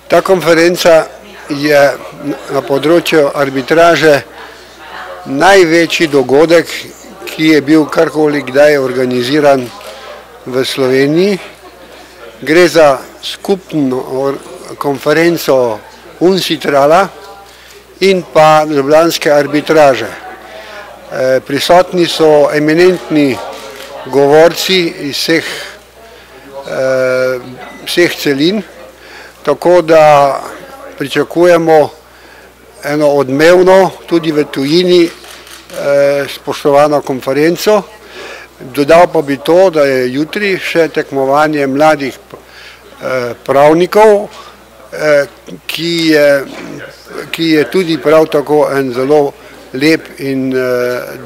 Ta konferenca je na področju arbitraže največji dogodek, ki je bil karkoli kdaj organiziran v Sloveniji. Gre za skupno konferenco UNCITRAL-a in pa ljubljanske arbitraže. Prisotni so eminentni govorci iz vseh celin, tako da pričakujemo eno odmevno, tudi v tujini, spoštovano konferenco. Dodal pa bi to, da je jutri še tekmovanje mladih pravnikov, ki je tudi prav tako en zelo lep in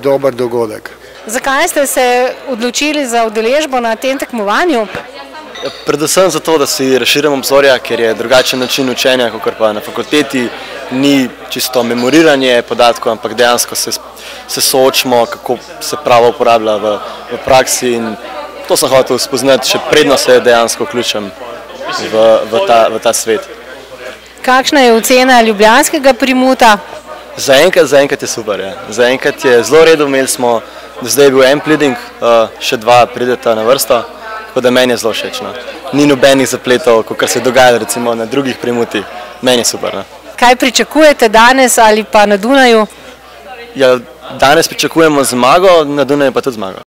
dober dogodek. Zakaj ste se odločili za udeležbo na tem tekmovanju? Predvsem zato, da si razširimo obzorja, ker je drugačen način učenja, kot pa na fakulteti. Ni čisto memoriranje podatkov, ampak dejansko se soočimo, kako se pravo uporablja v praksi, in to sem hotel spoznati, še predno se dejansko vključim v ta svet. Kakšna je ocena ljubljanskega primuta? Zaenkrat je super. Zaenkrat je zelo redo, imeli smo, zdaj je bil en pleading, še dva prideta na vrsto, tako da meni je zelo všeč. Ni nobenih zapletov, kot se dogaja recimo na drugih primutih. Meni je super. Kaj pričakujete danes ali pa na Dunaju? Ja, danes pričakujemo zmago, na Dunaju pa tudi zmago.